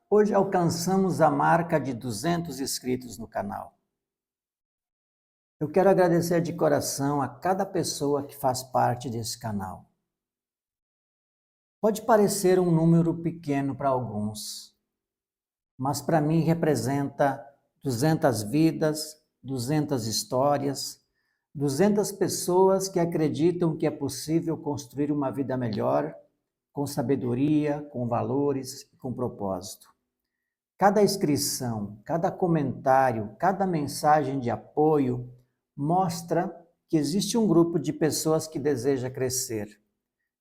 Hoje alcançamos a marca de 200 inscritos no canal. Eu quero agradecer de coração a cada pessoa que faz parte desse canal. Pode parecer um número pequeno para alguns, mas para mim representa 200 vidas, 200 histórias, 200 pessoas que acreditam que é possível construir uma vida melhor, com sabedoria, com valores e com propósito. Cada inscrição, cada comentário, cada mensagem de apoio mostra que existe um grupo de pessoas que deseja crescer,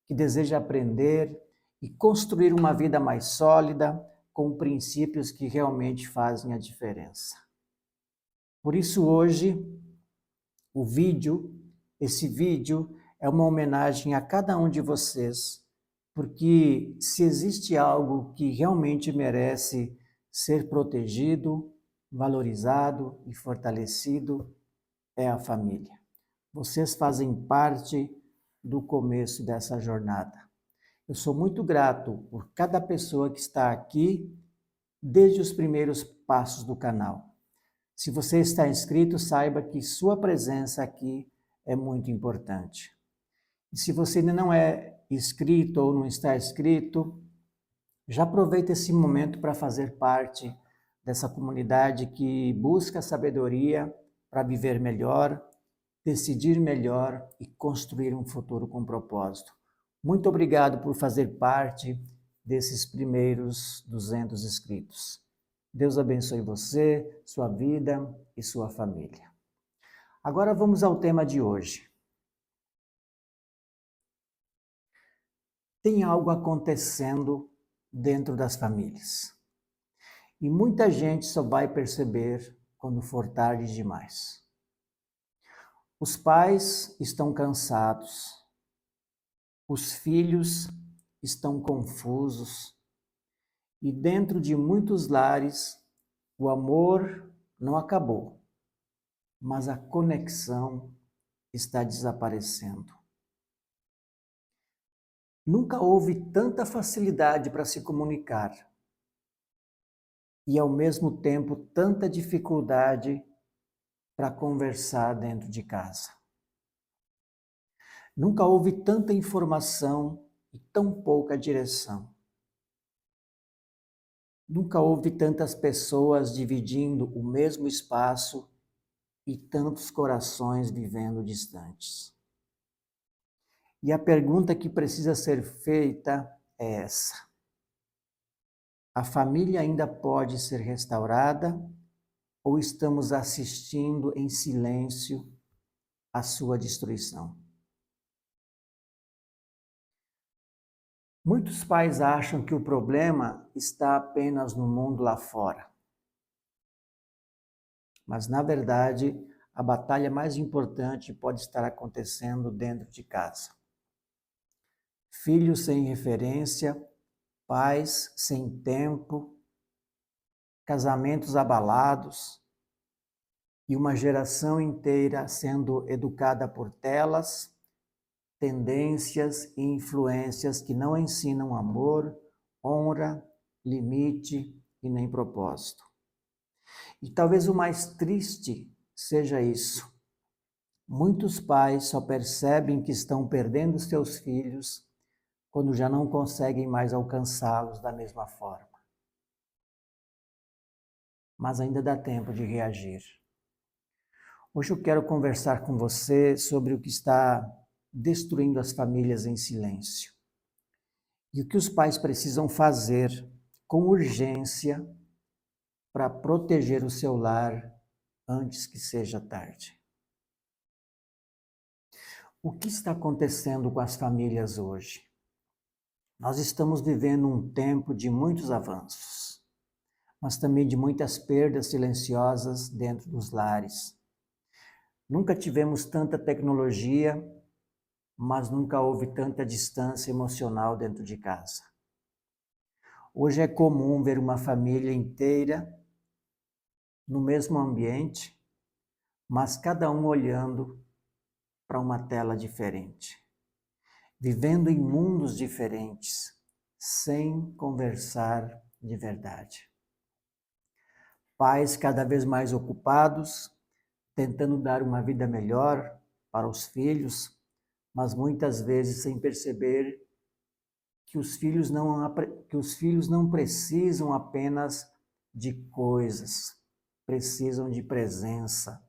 que deseja aprender e construir uma vida mais sólida, com princípios que realmente fazem a diferença. Por isso hoje, esse vídeo é uma homenagem a cada um de vocês, porque se existe algo que realmente merece ser protegido, valorizado e fortalecido, é a família. Vocês fazem parte do começo dessa jornada. Eu sou muito grato por cada pessoa que está aqui desde os primeiros passos do canal. Se você está inscrito, saiba que sua presença aqui é muito importante. E se você ainda não é inscrito ou não está inscrito, já aproveita esse momento para fazer parte dessa comunidade que busca sabedoria para viver melhor, decidir melhor e construir um futuro com propósito. Muito obrigado por fazer parte desses primeiros 200 inscritos. Deus abençoe você, sua vida e sua família. Agora vamos ao tema de hoje. Tem algo acontecendo dentro das famílias. E muita gente só vai perceber quando for tarde demais. Os pais estão cansados. Os filhos estão confusos. E dentro de muitos lares, o amor não acabou, mas a conexão está desaparecendo. Nunca houve tanta facilidade para se comunicar e, ao mesmo tempo, tanta dificuldade para conversar dentro de casa. Nunca houve tanta informação e tão pouca direção. Nunca houve tantas pessoas dividindo o mesmo espaço e tantos corações vivendo distantes. E a pergunta que precisa ser feita é essa: a família ainda pode ser restaurada ou estamos assistindo em silêncio à sua destruição? Muitos pais acham que o problema está apenas no mundo lá fora. Mas, na verdade, a batalha mais importante pode estar acontecendo dentro de casa. Filhos sem referência, pais sem tempo, casamentos abalados e uma geração inteira sendo educada por telas, tendências e influências que não ensinam amor, honra, limite e nem propósito. E talvez o mais triste seja isso. Muitos pais só percebem que estão perdendo seus filhos quando já não conseguem mais alcançá-los da mesma forma. Mas ainda dá tempo de reagir. Hoje eu quero conversar com você sobre o que está destruindo as famílias em silêncio. E o que os pais precisam fazer com urgência para proteger o seu lar antes que seja tarde. O que está acontecendo com as famílias hoje? Nós estamos vivendo um tempo de muitos avanços, mas também de muitas perdas silenciosas dentro dos lares. Nunca tivemos tanta tecnologia, mas nunca houve tanta distância emocional dentro de casa. Hoje é comum ver uma família inteira no mesmo ambiente, mas cada um olhando para uma tela diferente, vivendo em mundos diferentes, sem conversar de verdade. Pais cada vez mais ocupados, tentando dar uma vida melhor para os filhos, mas muitas vezes sem perceber que os filhos não precisam apenas de coisas, precisam de presença.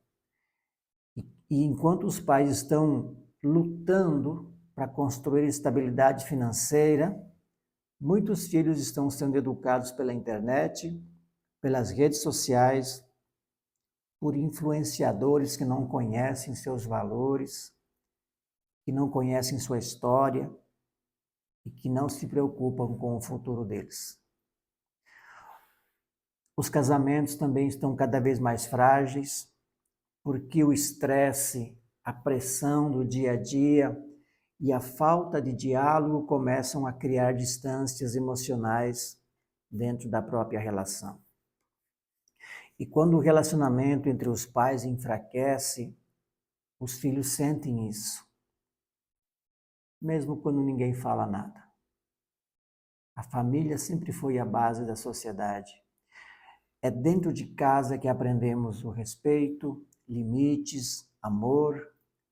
E enquanto os pais estão lutando para construir estabilidade financeira, muitos filhos estão sendo educados pela internet, pelas redes sociais, por influenciadores que não conhecem seus valores, que não conhecem sua história e que não se preocupam com o futuro deles. Os casamentos também estão cada vez mais frágeis, porque o estresse, a pressão do dia a dia e a falta de diálogo começam a criar distâncias emocionais dentro da própria relação. E quando o relacionamento entre os pais enfraquece, os filhos sentem isso, mesmo quando ninguém fala nada. A família sempre foi a base da sociedade. É dentro de casa que aprendemos o respeito, limites, amor,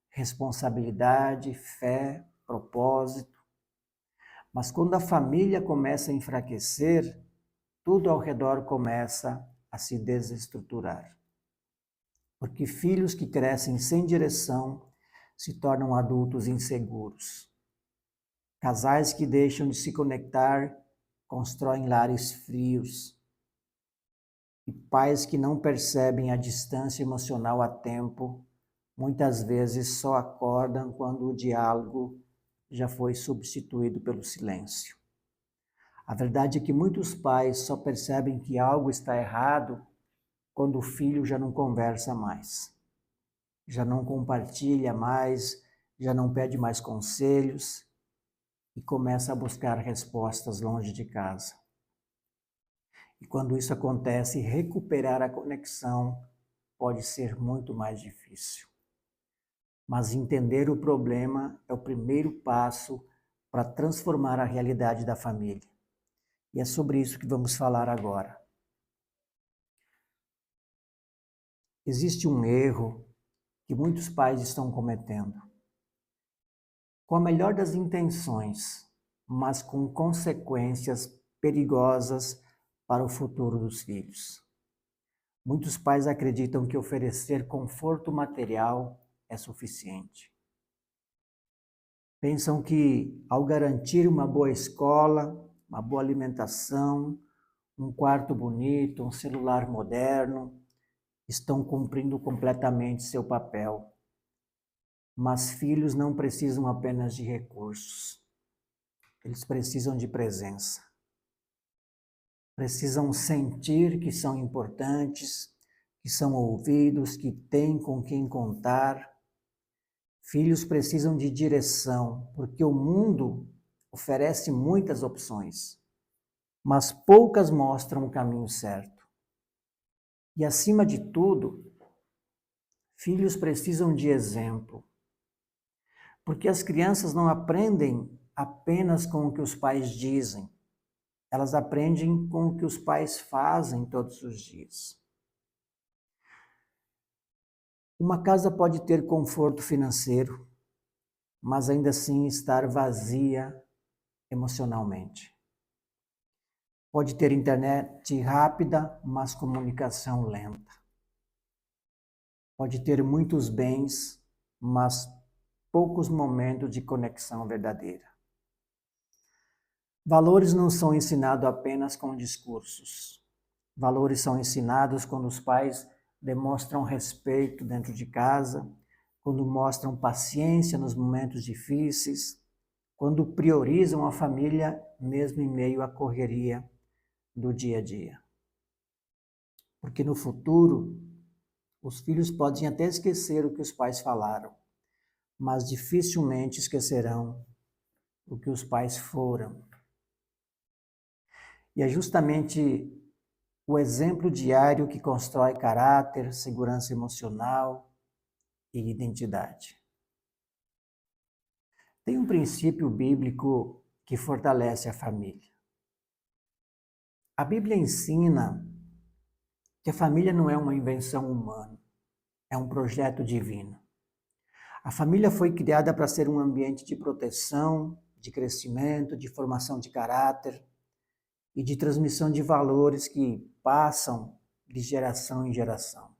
responsabilidade, fé, propósito. Mas quando a família começa a enfraquecer, tudo ao redor começa a se desestruturar. Porque filhos que crescem sem direção se tornam adultos inseguros. Casais que deixam de se conectar constroem lares frios. E pais que não percebem a distância emocional a tempo, muitas vezes só acordam quando o diálogo já foi substituído pelo silêncio. A verdade é que muitos pais só percebem que algo está errado quando o filho já não conversa mais, já não compartilha mais, já não pede mais conselhos e começa a buscar respostas longe de casa. E quando isso acontece, recuperar a conexão pode ser muito mais difícil. Mas entender o problema é o primeiro passo para transformar a realidade da família. E é sobre isso que vamos falar agora. Existe um erro que muitos pais estão cometendo. Com a melhor das intenções, mas com consequências perigosas para o futuro dos filhos. Muitos pais acreditam que oferecer conforto material é suficiente. Pensam que, ao garantir uma boa escola, uma boa alimentação, um quarto bonito, um celular moderno, estão cumprindo completamente seu papel. Mas filhos não precisam apenas de recursos. Eles precisam de presença. Precisam sentir que são importantes, que são ouvidos, que têm com quem contar. Filhos precisam de direção, porque o mundo oferece muitas opções, mas poucas mostram o caminho certo. E, acima de tudo, filhos precisam de exemplo, porque as crianças não aprendem apenas com o que os pais dizem, elas aprendem com o que os pais fazem todos os dias. Uma casa pode ter conforto financeiro, mas ainda assim estar vazia emocionalmente. Pode ter internet rápida, mas comunicação lenta. Pode ter muitos bens, mas poucos momentos de conexão verdadeira. Valores não são ensinados apenas com discursos. Valores são ensinados quando os pais demonstram respeito dentro de casa, quando mostram paciência nos momentos difíceis, quando priorizam a família mesmo em meio à correria do dia a dia. Porque no futuro, os filhos podem até esquecer o que os pais falaram, mas dificilmente esquecerão o que os pais foram. E é justamente o exemplo diário que constrói caráter, segurança emocional e identidade. Tem um princípio bíblico que fortalece a família. A Bíblia ensina que a família não é uma invenção humana, é um projeto divino. A família foi criada para ser um ambiente de proteção, de crescimento, de formação de caráter e de transmissão de valores que passam de geração em geração.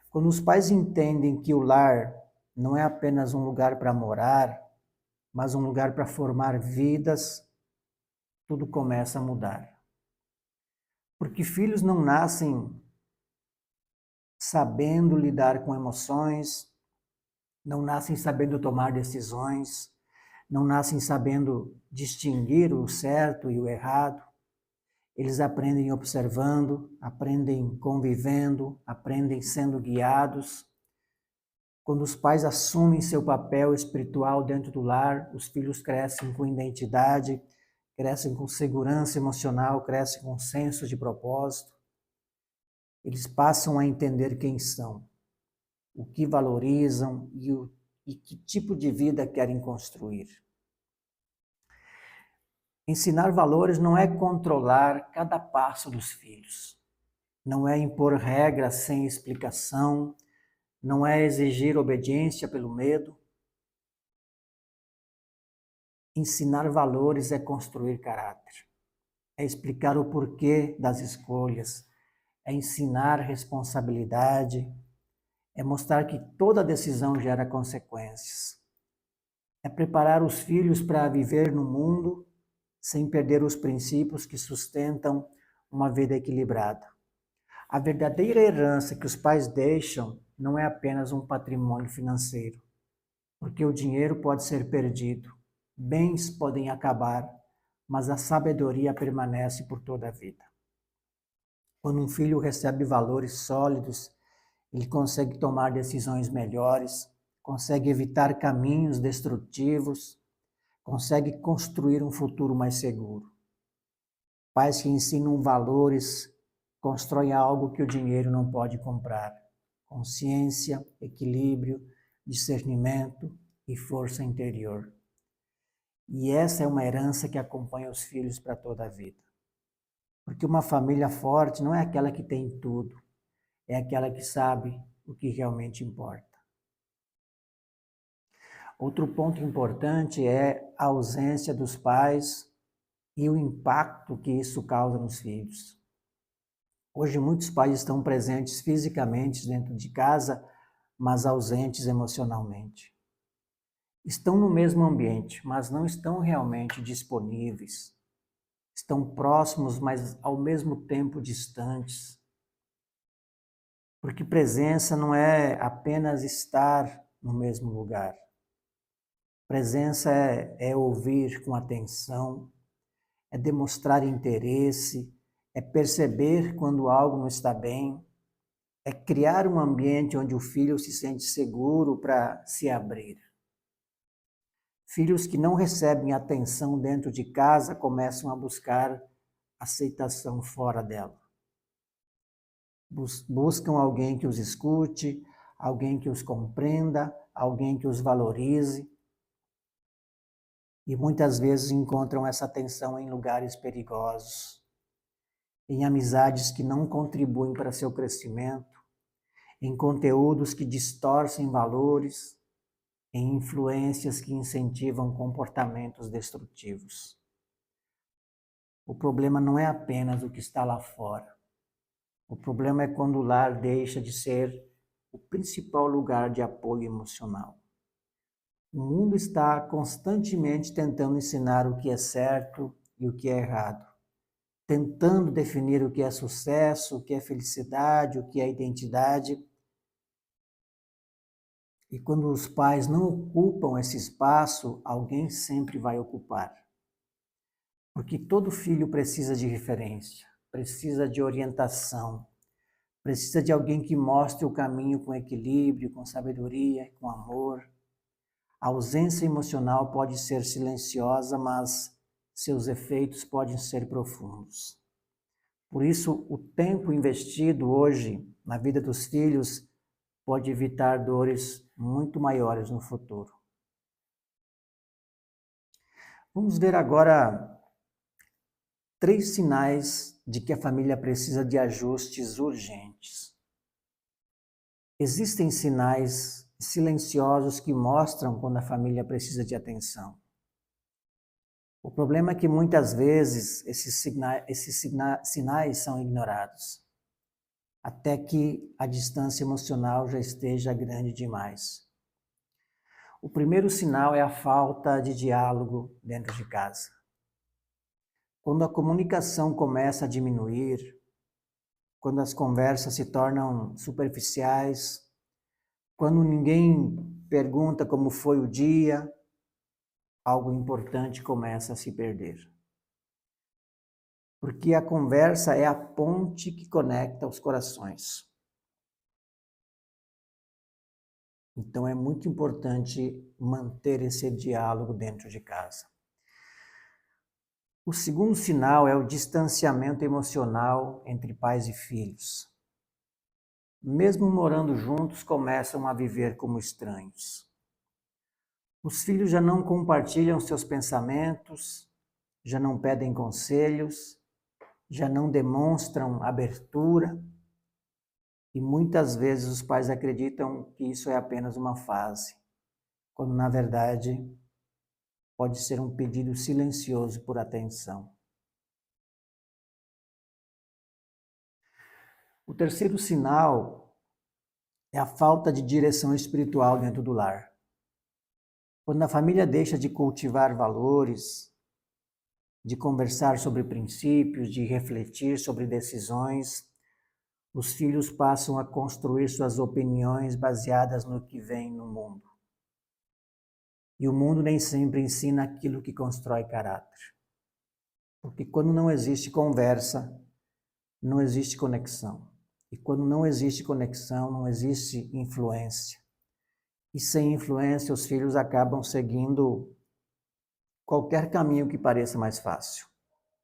Quando os pais entendem que o lar não é apenas um lugar para morar, mas um lugar para formar vidas, tudo começa a mudar. Porque filhos não nascem sabendo lidar com emoções, não nascem sabendo tomar decisões, não nascem sabendo distinguir o certo e o errado. Eles aprendem observando, aprendem convivendo, aprendem sendo guiados. Quando os pais assumem seu papel espiritual dentro do lar, os filhos crescem com identidade, crescem com segurança emocional, crescem com senso de propósito. Eles passam a entender quem são, o que valorizam e que tipo de vida querem construir. Ensinar valores não é controlar cada passo dos filhos, não é impor regras sem explicação, não é exigir obediência pelo medo. Ensinar valores é construir caráter, é explicar o porquê das escolhas, é ensinar responsabilidade, é mostrar que toda decisão gera consequências, é preparar os filhos para viver no mundo sem perder os princípios que sustentam uma vida equilibrada. A verdadeira herança que os pais deixam não é apenas um patrimônio financeiro, porque o dinheiro pode ser perdido, bens podem acabar, mas a sabedoria permanece por toda a vida. Quando um filho recebe valores sólidos, ele consegue tomar decisões melhores, consegue evitar caminhos destrutivos, consegue construir um futuro mais seguro. Pais que ensinam valores constroem algo que o dinheiro não pode comprar: consciência, equilíbrio, discernimento e força interior. E essa é uma herança que acompanha os filhos para toda a vida. Porque uma família forte não é aquela que tem tudo, é aquela que sabe o que realmente importa. Outro ponto importante é a ausência dos pais e o impacto que isso causa nos filhos. Hoje muitos pais estão presentes fisicamente dentro de casa, mas ausentes emocionalmente. Estão no mesmo ambiente, mas não estão realmente disponíveis. Estão próximos, mas ao mesmo tempo distantes. Porque presença não é apenas estar no mesmo lugar. Presença é ouvir com atenção, é demonstrar interesse, é perceber quando algo não está bem, é criar um ambiente onde o filho se sente seguro para se abrir. Filhos que não recebem atenção dentro de casa começam a buscar aceitação fora dela. Buscam alguém que os escute, alguém que os compreenda, alguém que os valorize. E muitas vezes encontram essa atenção em lugares perigosos, em amizades que não contribuem para seu crescimento, em conteúdos que distorcem valores, em influências que incentivam comportamentos destrutivos. O problema não é apenas o que está lá fora. O problema é quando o lar deixa de ser o principal lugar de apoio emocional. O mundo está constantemente tentando ensinar o que é certo e o que é errado, tentando definir o que é sucesso, o que é felicidade, o que é identidade. E quando os pais não ocupam esse espaço, alguém sempre vai ocupar. Porque todo filho precisa de referência, precisa de orientação, precisa de alguém que mostre o caminho com equilíbrio, com sabedoria, com amor. A ausência emocional pode ser silenciosa, mas seus efeitos podem ser profundos. Por isso, o tempo investido hoje na vida dos filhos pode evitar dores muito maiores no futuro. Vamos ver agora 3 sinais de que a família precisa de ajustes urgentes. Existem sinais silenciosos que mostram quando a família precisa de atenção. O problema é que muitas vezes esses sinais são ignorados, até que a distância emocional já esteja grande demais. O primeiro sinal é a falta de diálogo dentro de casa. Quando a comunicação começa a diminuir, quando as conversas se tornam superficiais, quando ninguém pergunta como foi o dia, algo importante começa a se perder. Porque a conversa é a ponte que conecta os corações. Então é muito importante manter esse diálogo dentro de casa. O segundo sinal é o distanciamento emocional entre pais e filhos. Mesmo morando juntos, começam a viver como estranhos. Os filhos já não compartilham seus pensamentos, já não pedem conselhos, já não demonstram abertura, e muitas vezes os pais acreditam que isso é apenas uma fase, quando na verdade pode ser um pedido silencioso por atenção. O terceiro sinal é a falta de direção espiritual dentro do lar. Quando a família deixa de cultivar valores, de conversar sobre princípios, de refletir sobre decisões, os filhos passam a construir suas opiniões baseadas no que vem no mundo. E o mundo nem sempre ensina aquilo que constrói caráter. Porque quando não existe conversa, não existe conexão. E quando não existe conexão, não existe influência. E sem influência, os filhos acabam seguindo qualquer caminho que pareça mais fácil,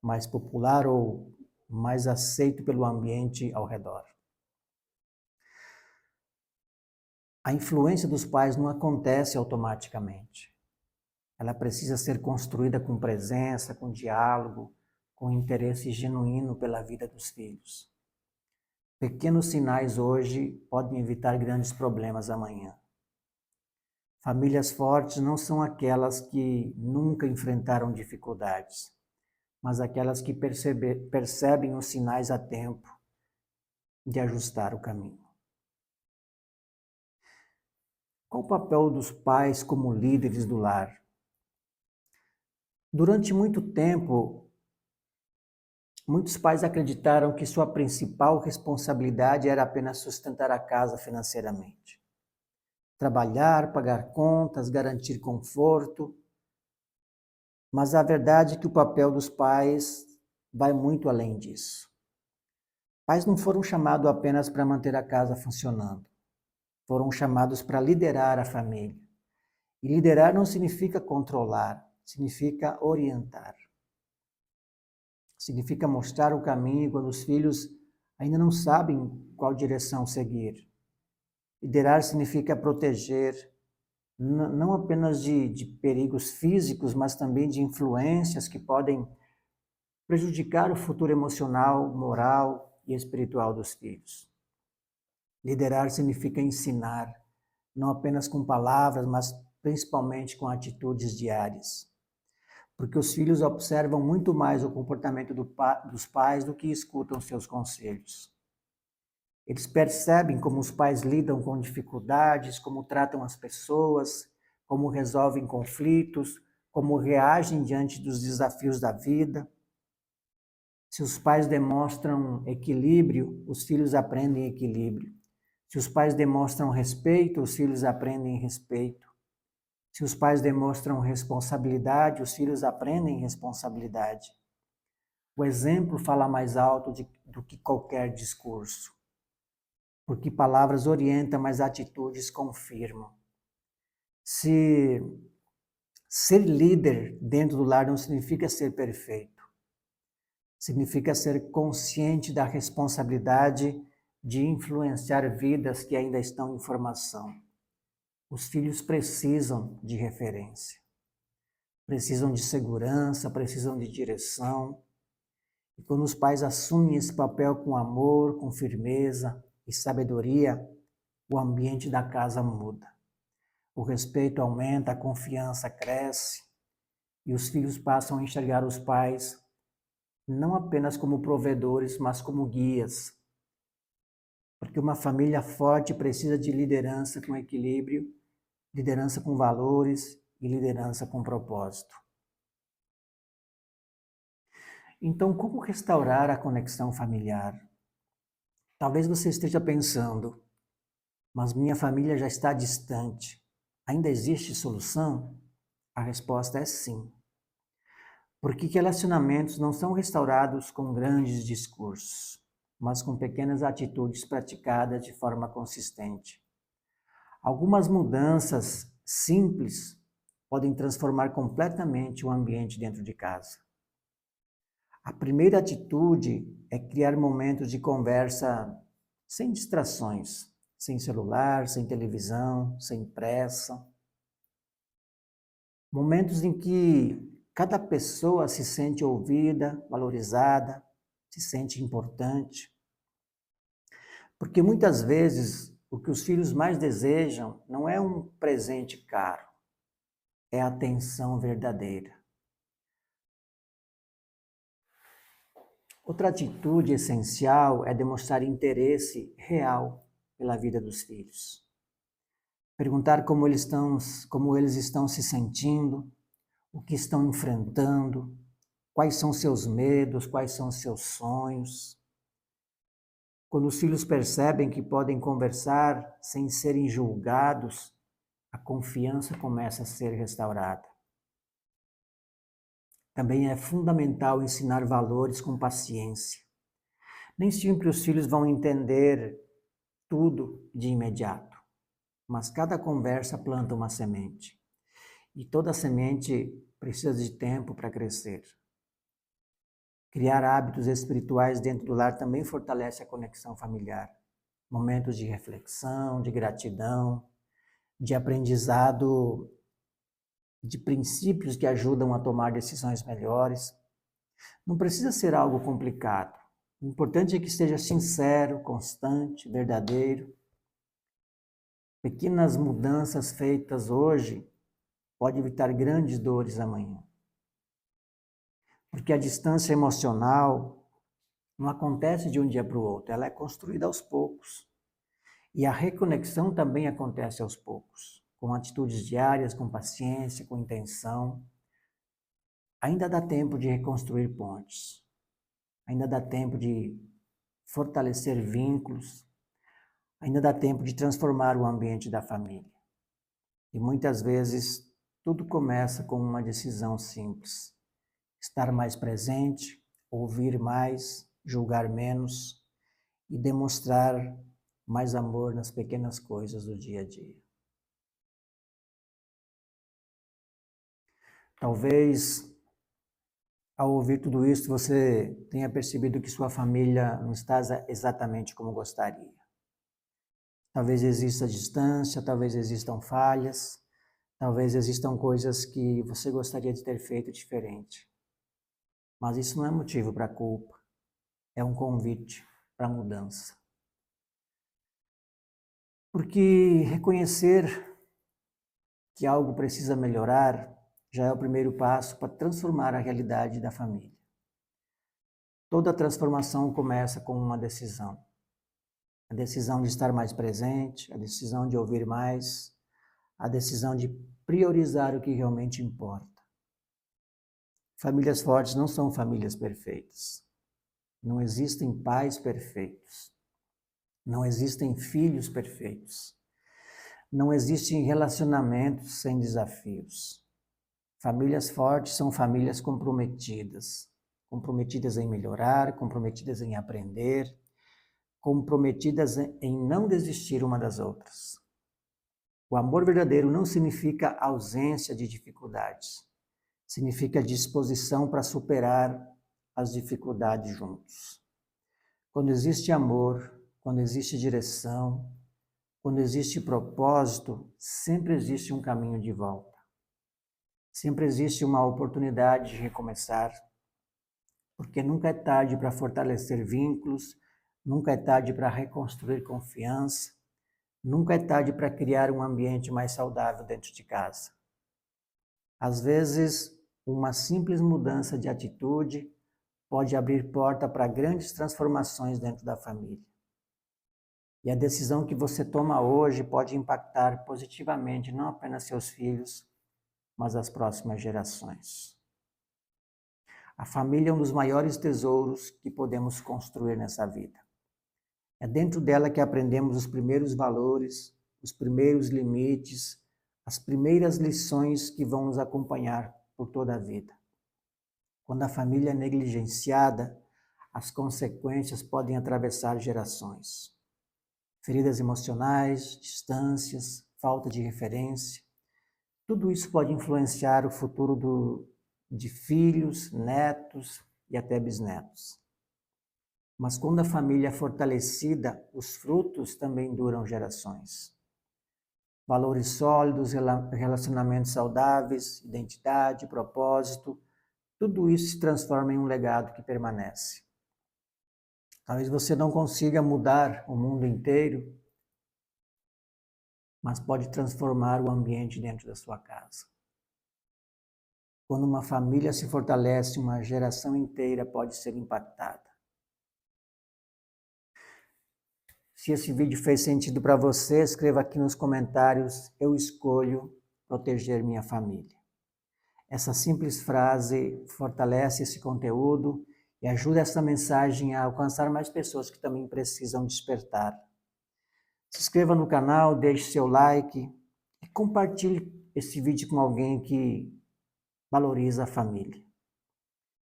mais popular ou mais aceito pelo ambiente ao redor. A influência dos pais não acontece automaticamente. Ela precisa ser construída com presença, com diálogo, com interesse genuíno pela vida dos filhos. Pequenos sinais hoje podem evitar grandes problemas amanhã. Famílias fortes não são aquelas que nunca enfrentaram dificuldades, mas aquelas que percebem os sinais a tempo de ajustar o caminho. Qual o papel dos pais como líderes do lar? Durante muito tempo, muitos pais acreditaram que sua principal responsabilidade era apenas sustentar a casa financeiramente. Trabalhar, pagar contas, garantir conforto. Mas a verdade é que o papel dos pais vai muito além disso. Pais não foram chamados apenas para manter a casa funcionando. Foram chamados para liderar a família. E liderar não significa controlar, significa orientar. Significa mostrar o caminho quando os filhos ainda não sabem qual direção seguir. Liderar significa proteger, não apenas de perigos físicos, mas também de influências que podem prejudicar o futuro emocional, moral e espiritual dos filhos. Liderar significa ensinar, não apenas com palavras, mas principalmente com atitudes diárias. Porque os filhos observam muito mais o comportamento dos pais do que escutam seus conselhos. Eles percebem como os pais lidam com dificuldades, como tratam as pessoas, como resolvem conflitos, como reagem diante dos desafios da vida. Se os pais demonstram equilíbrio, os filhos aprendem equilíbrio. Se os pais demonstram respeito, os filhos aprendem respeito. Se os pais demonstram responsabilidade, os filhos aprendem responsabilidade. O exemplo fala mais alto do que qualquer discurso, porque palavras orientam, mas atitudes confirmam. Se ser líder dentro do lar não significa ser perfeito, significa ser consciente da responsabilidade de influenciar vidas que ainda estão em formação. Os filhos precisam de referência, precisam de segurança, precisam de direção. E quando os pais assumem esse papel com amor, com firmeza e sabedoria, o ambiente da casa muda. O respeito aumenta, a confiança cresce e os filhos passam a enxergar os pais não apenas como provedores, mas como guias. Porque uma família forte precisa de liderança com equilíbrio, liderança com valores e liderança com propósito. Então, como restaurar a conexão familiar? Talvez você esteja pensando, mas minha família já está distante. Ainda existe solução? A resposta é sim. Porque relacionamentos não são restaurados com grandes discursos, mas com pequenas atitudes praticadas de forma consistente. Algumas mudanças simples podem transformar completamente o ambiente dentro de casa. A primeira atitude é criar momentos de conversa sem distrações, sem celular, sem televisão, sem pressa. Momentos em que cada pessoa se sente ouvida, valorizada, se sente importante. Porque muitas vezes o que os filhos mais desejam não é um presente caro, é a atenção verdadeira. Outra atitude essencial é demonstrar interesse real pela vida dos filhos. Perguntar como eles estão se sentindo, o que estão enfrentando, quais são seus medos, quais são seus sonhos. Quando os filhos percebem que podem conversar sem serem julgados, a confiança começa a ser restaurada. Também é fundamental ensinar valores com paciência. Nem sempre os filhos vão entender tudo de imediato, mas cada conversa planta uma semente. E toda semente precisa de tempo para crescer. Criar hábitos espirituais dentro do lar também fortalece a conexão familiar. Momentos de reflexão, de gratidão, de aprendizado, de princípios que ajudam a tomar decisões melhores. Não precisa ser algo complicado. O importante é que esteja sincero, constante, verdadeiro. Pequenas mudanças feitas hoje podem evitar grandes dores amanhã. Porque a distância emocional não acontece de um dia para o outro, ela é construída aos poucos. E a reconexão também acontece aos poucos, com atitudes diárias, com paciência, com intenção. Ainda dá tempo de reconstruir pontes. Ainda dá tempo de fortalecer vínculos. Ainda dá tempo de transformar o ambiente da família. E muitas vezes tudo começa com uma decisão simples. Estar mais presente, ouvir mais, julgar menos e demonstrar mais amor nas pequenas coisas do dia a dia. Talvez, ao ouvir tudo isso, você tenha percebido que sua família não está exatamente como gostaria. Talvez exista distância, talvez existam falhas, talvez existam coisas que você gostaria de ter feito diferente. Mas isso não é motivo para culpa, é um convite para mudança. Porque reconhecer que algo precisa melhorar já é o primeiro passo para transformar a realidade da família. Toda transformação começa com uma decisão. A decisão de estar mais presente, a decisão de ouvir mais, a decisão de priorizar o que realmente importa. Famílias fortes não são famílias perfeitas. Não existem pais perfeitos. Não existem filhos perfeitos. Não existem relacionamentos sem desafios. Famílias fortes são famílias comprometidas. Comprometidas em melhorar, comprometidas em aprender, comprometidas em não desistir uma das outras. O amor verdadeiro não significa ausência de dificuldades. Significa disposição para superar as dificuldades juntos. Quando existe amor, quando existe direção, quando existe propósito, sempre existe um caminho de volta. Sempre existe uma oportunidade de recomeçar. porque nunca é tarde para fortalecer vínculos, nunca é tarde para reconstruir confiança, nunca é tarde para criar um ambiente mais saudável dentro de casa. Às vezes, uma simples mudança de atitude pode abrir porta para grandes transformações dentro da família. E a decisão que você toma hoje pode impactar positivamente não apenas seus filhos, mas as próximas gerações. A família é um dos maiores tesouros que podemos construir nessa vida. É dentro dela que aprendemos os primeiros valores, os primeiros limites, as primeiras lições que vão nos acompanhar por toda a vida. Quando a família é negligenciada, as consequências podem atravessar gerações. Feridas emocionais, distâncias, falta de referência, tudo isso pode influenciar o futuro de filhos, netos e até bisnetos. Mas quando a família é fortalecida, os frutos também duram gerações. Valores sólidos, relacionamentos saudáveis, identidade, propósito, tudo isso se transforma em um legado que permanece. Talvez você não consiga mudar o mundo inteiro, mas pode transformar o ambiente dentro da sua casa. Quando uma família se fortalece, uma geração inteira pode ser impactada. Se esse vídeo fez sentido para você, escreva aqui nos comentários: eu escolho proteger minha família. Essa simples frase fortalece esse conteúdo e ajuda essa mensagem a alcançar mais pessoas que também precisam despertar. Se inscreva no canal, deixe seu like e compartilhe esse vídeo com alguém que valoriza a família.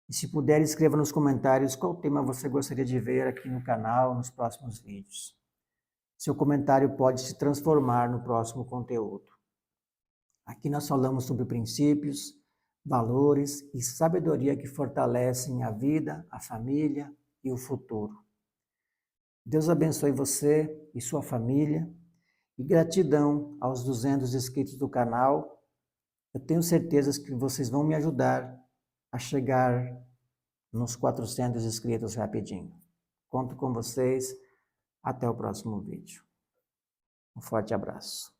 E se puder, escreva nos comentários qual tema você gostaria de ver aqui no canal nos próximos vídeos. Seu comentário pode se transformar no próximo conteúdo. Aqui nós falamos sobre princípios, valores e sabedoria que fortalecem a vida, a família e o futuro. Deus abençoe você e sua família e gratidão aos 200 inscritos do canal. Eu tenho certeza que vocês vão me ajudar a chegar nos 400 inscritos rapidinho. Conto com vocês. Até o próximo vídeo. Um forte abraço.